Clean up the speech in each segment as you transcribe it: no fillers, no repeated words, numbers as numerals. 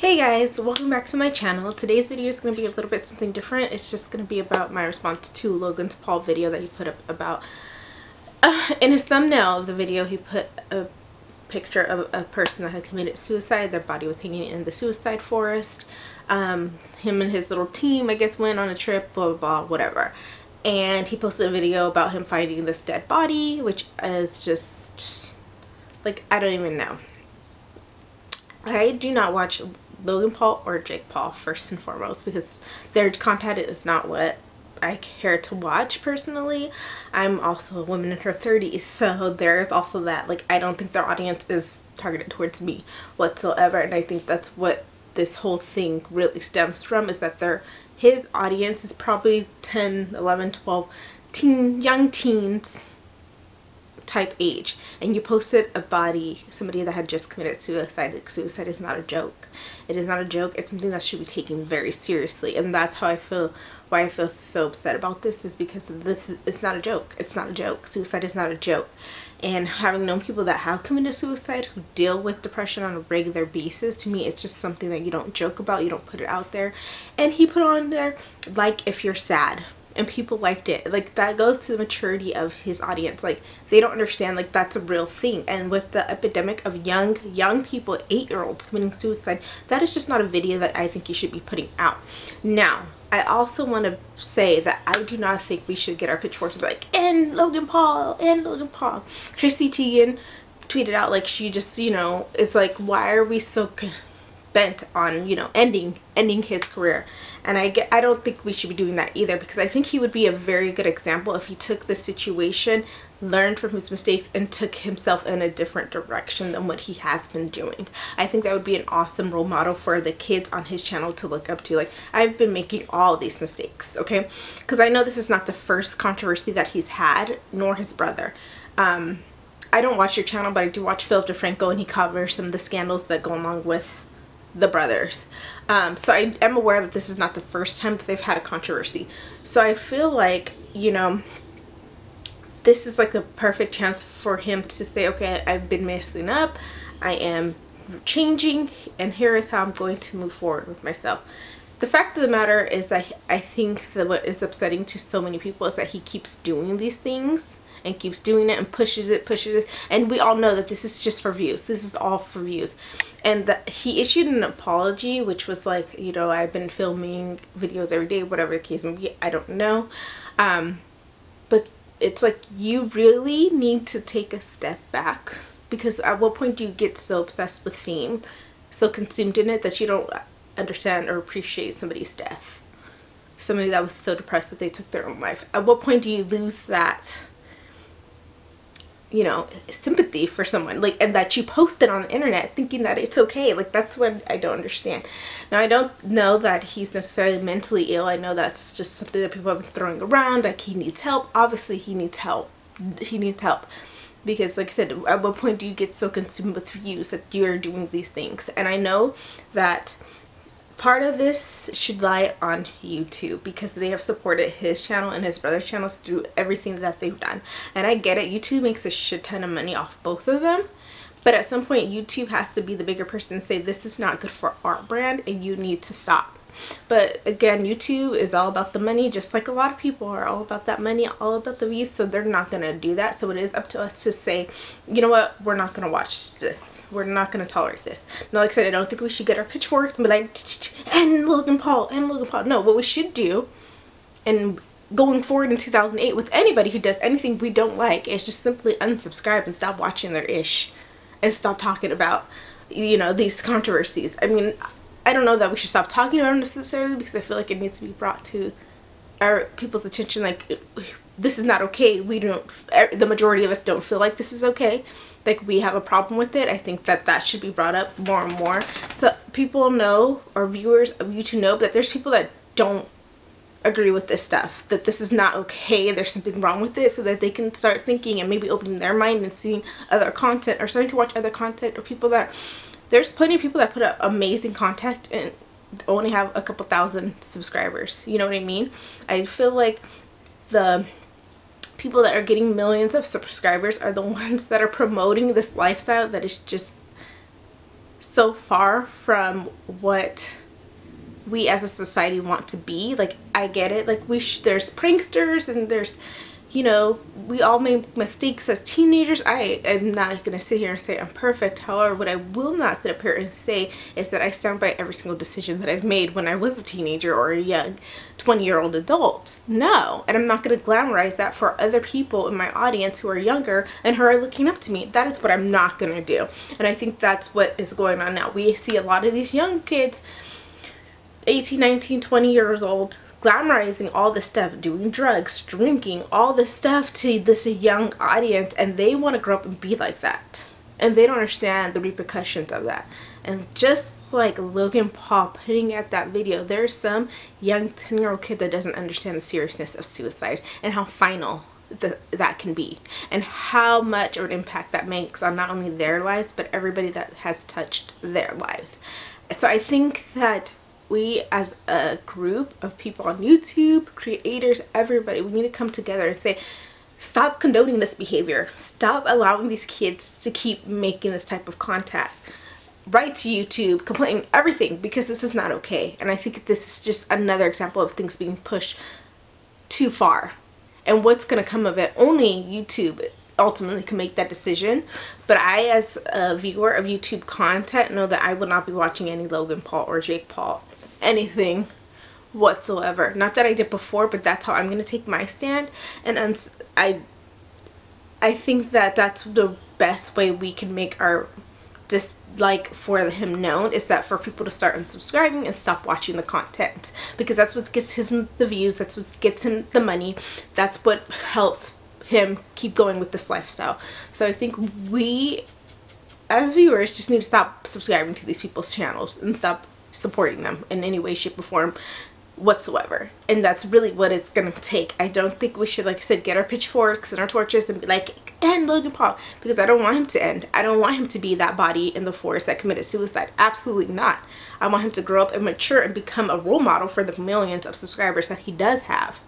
Hey guys, welcome back to my channel. Today's video is going to be a little bit something different. It's just going to be about my response to Logan's Paul video that he put up about in his thumbnail of the video. He put a picture of a person that had committed suicide. Their body was hanging in the suicide forest. Him and his little team, I guess, went on a trip, blah blah blah, whatever. And he posted a video about him finding this dead body, which is just like, I don't even know. I do not watch Logan Paul or Jake Paul first and foremost because their content is not what I care to watch personally. I'm also a woman in her 30s, so there's also that. Like, I don't think their audience is targeted towards me whatsoever, and I think that's what this whole thing really stems from, is that his audience is probably 10, 11, 12 young teens type age, and you posted a body, somebody that had just committed suicide. Like, suicide is not a joke. It is not a joke. It's something that should be taken very seriously, and that's how I feel. Why I feel so upset about this is because it's not a joke. It's not a joke. Suicide is not a joke. And having known people that have committed suicide who deal with depression on a regular basis, to me it's just something that you don't joke about. You don't put it out there. And he put on there, like, if you're sad. And people liked it. Like, that goes to the maturity of his audience. Like, they don't understand, like, that's a real thing. And with the epidemic of young people, 8-year-olds committing suicide, that is just not a video that I think you should be putting out. Now, I also want to say that I do not think we should get our pitchforks and be like, and Logan Paul, and Logan Paul. Chrissy Teigen tweeted out, like, she just, you know, it's like, why are we so bent on, you know, ending his career? And I don't think we should be doing that either, because I think he would be a very good example if he took the situation, learned from his mistakes, and took himself in a different direction than what he has been doing. I think that would be an awesome role model for the kids on his channel to look up to. Like, I've been making all these mistakes, okay? Because I know this is not the first controversy that he's had, nor his brother. I don't watch your channel, but I do watch Philip DeFranco, and he covers some of the scandals that go along with the brothers. So I am aware that this is not the first time that they've had a controversy. So I feel like, you know, this is like a perfect chance for him to say, okay, I've been messing up, I am changing, and here is how I'm going to move forward with myself. The fact of the matter is that I think that what is upsetting to so many people is that he keeps doing these things and keeps doing it and pushes it, and we all know that this is just for views. This is all for views. And he issued an apology, which was like, you know, I've been filming videos every day, whatever the case may be, I don't know. But it's like, you really need to take a step back, because at what point do you get so obsessed with fame, so consumed in it, that you don't understand or appreciate somebody's death? Somebody that was so depressed that they took their own life. At what point do you lose that, you know, sympathy for someone, like, and that you posted on the internet thinking that it's okay? Like, that's what I don't understand. Now, I don't know that he's necessarily mentally ill. I know that's just something that people have been throwing around, like he needs help. Obviously he needs help. He needs help, because like I said, at what point do you get so consumed with views that you're doing these things? And I know that part of this should lie on YouTube, because they have supported his channel and his brother's channels through everything that they've done. And I get it, YouTube makes a shit ton of money off both of them, but at some point YouTube has to be the bigger person and say, this is not good for our brand and you need to stop. But again, YouTube is all about the money, just like a lot of people are all about that money, all about the views, so they're not going to do that. So it is up to us to say, you know what, we're not going to watch this. We're not going to tolerate this. Now, like I said, I don't think we should get our pitchforks and be like, and Logan Paul, and Logan Paul. No, what we should do, and going forward in 2008 with anybody who does anything we don't like, is just simply unsubscribe and stop watching their ish, and stop talking about, you know, these controversies. I mean, I don't know that we should stop talking about it necessarily, because I feel like it needs to be brought to our people's attention. Like, this is not okay. We don't, the majority of us don't feel like this is okay. Like, we have a problem with it. I think that that should be brought up more and more, so people know, or viewers of YouTube know, that there's people that don't agree with this stuff, that this is not okay, there's something wrong with it, so that they can start thinking and maybe opening their mind and seeing other content, or starting to watch other content, or people that, there's plenty of people that put up amazing content and only have a couple thousand subscribers. You know what I mean? I feel like the people that are getting millions of subscribers are the ones that are promoting this lifestyle that is just so far from what we as a society want to be. Like, I get it, like there's pranksters and there's, you know, we all make mistakes as teenagers. I am not gonna sit here and say I'm perfect. However, what I will not sit up here and say is that I stand by every single decision that I've made when I was a teenager or a young 20-year-old adult. No. And I'm not gonna glamorize that for other people in my audience who are younger and who are looking up to me. That is what I'm not gonna do. And I think that's what is going on now. We see a lot of these young kids, 18, 19, 20 years old, glamorizing all this stuff, doing drugs, drinking, all this stuff to this young audience, and they want to grow up and be like that. And they don't understand the repercussions of that. And just like Logan Paul putting out that video, there's some young 10-year-old kid that doesn't understand the seriousness of suicide and how final that can be, and how much of an impact that makes on not only their lives, but everybody that has touched their lives. So I think that we as a group of people on YouTube, creators, everybody, we need to come together and say, stop condoning this behavior. Stop allowing these kids to keep making this type of content. Write to YouTube, complain, everything, because this is not okay. And I think this is just another example of things being pushed too far. And what's going to come of it, only YouTube ultimately can make that decision. But I, as a viewer of YouTube content, know that I will not be watching any Logan Paul or Jake Paul, anything whatsoever. Not that I did before, but that's how I'm going to take my stand. And I think that that's the best way we can make our dislike for him known, is that for people to start unsubscribing and stop watching the content, because that's what gets him the views, that's what gets him the money, that's what helps him keep going with this lifestyle. So I think we as viewers just need to stop subscribing to these people's channels and stop supporting them in any way, shape, or form whatsoever. And that's really what it's gonna take. I don't think we should, like I said, get our pitchforks and our torches and be like, end Logan Paul, because I don't want him to end. I don't want him to be that body in the forest that committed suicide. Absolutely not. I want him to grow up and mature and become a role model for the millions of subscribers that he does have.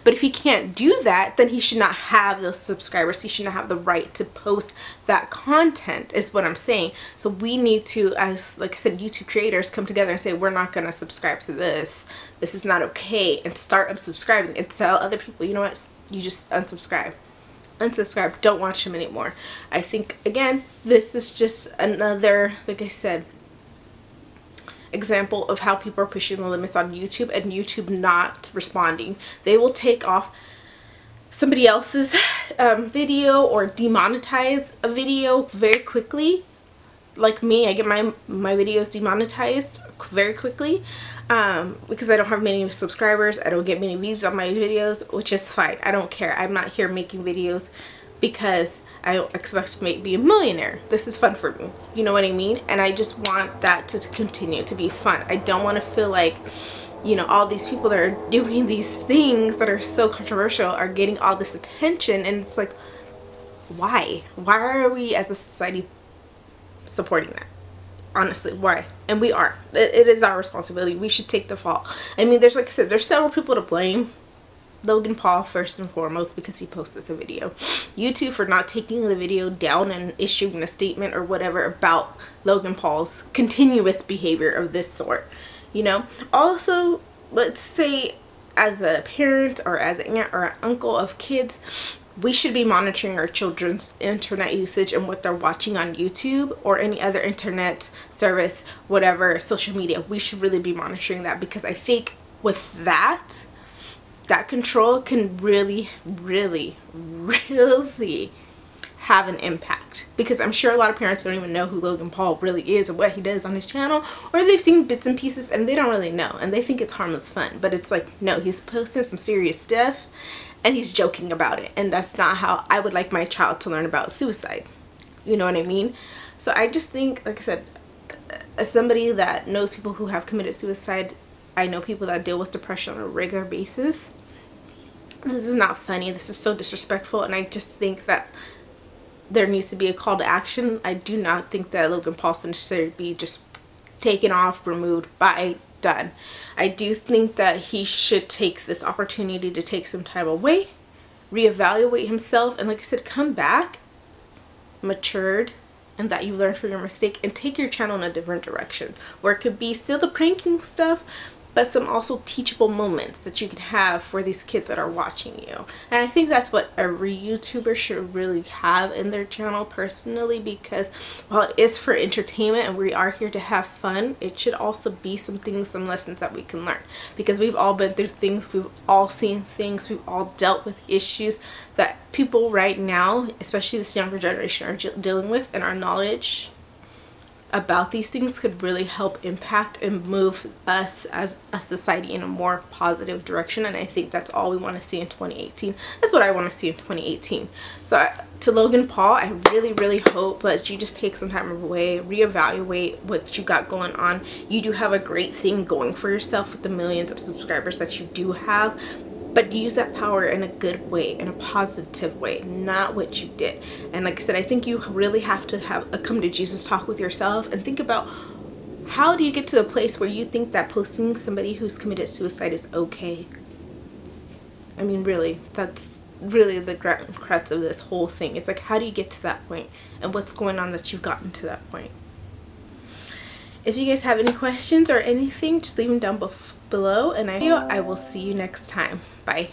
But if he can't do that, then he should not have those subscribers. He should not have the right to post that content, is what I'm saying. So we need to, as like I said, YouTube creators, come together and say, we're not going to subscribe to this. This is not okay. And start unsubscribing and tell other people, you know what, you just unsubscribe. Unsubscribe. Don't watch him anymore. I think, again, this is just another, like I said, example of how people are pushing the limits on YouTube and YouTube not responding. They will take off somebody else's video or demonetize a video very quickly. Like me, I get my videos demonetized very quickly because I don't have many subscribers. I don't get many views on my videos, which is fine. I don't care. I'm not here making videos because I don't expect to be a millionaire. This is fun for me. You know what I mean? And I just want that to continue to be fun. I don't want to feel like, you know, all these people that are doing these things that are so controversial are getting all this attention. And it's like, why? Why are we as a society supporting that? Honestly, why? And we are. It is our responsibility. We should take the fall. I mean, there's, like I said, there's several people to blame. Logan Paul first and foremost, because he posted the video. YouTube for not taking the video down and issuing a statement or whatever about Logan Paul's continuous behavior of this sort. You know, also, let's say as a parent or as an aunt or an uncle of kids, we should be monitoring our children's internet usage and what they're watching on YouTube or any other internet service, whatever, social media. We should really be monitoring that, because I think with that control can really have an impact. Because I'm sure a lot of parents don't even know who Logan Paul really is or what he does on his channel, or they've seen bits and pieces and they don't really know and they think it's harmless fun. But it's like, no, he's posting some serious stuff and he's joking about it, and that's not how I would like my child to learn about suicide. You know what I mean? So I just think, like I said, as somebody that knows people who have committed suicide, I know people that deal with depression on a regular basis. This is not funny. This is so disrespectful, and I just think that there needs to be a call to action. I do not think that Logan Paul should necessarily be just taken off, removed, done. I do think that he should take this opportunity to take some time away, reevaluate himself, and like I said, come back matured and that you learn from your mistake and take your channel in a different direction, where it could be still the pranking stuff, but some also teachable moments that you can have for these kids that are watching you. And I think that's what every YouTuber should really have in their channel personally, because while it is for entertainment and we are here to have fun, it should also be some things, some lessons that we can learn, because we've all been through things, we've all seen things, we've all dealt with issues that people right now, especially this younger generation, are dealing with, and our knowledge about these things could really help impact and move us as a society in a more positive direction. And I think that's all we want to see in 2018. That's what I want to see in 2018. So to Logan Paul, I really hope that you just take some time away, reevaluate what you got going on. You do have a great thing going for yourself with the millions of subscribers that you do have, but use that power in a good way, in a positive way, not what you did. And like I said, I think you really have to have a come to Jesus talk with yourself and think about, how do you get to a place where you think that posting somebody who's committed suicide is okay? I mean, really, that's really the crux of this whole thing. It's like, how do you get to that point, and what's going on that you've gotten to that point? If you guys have any questions or anything, just leave them down below, and I will see you next time. Bye.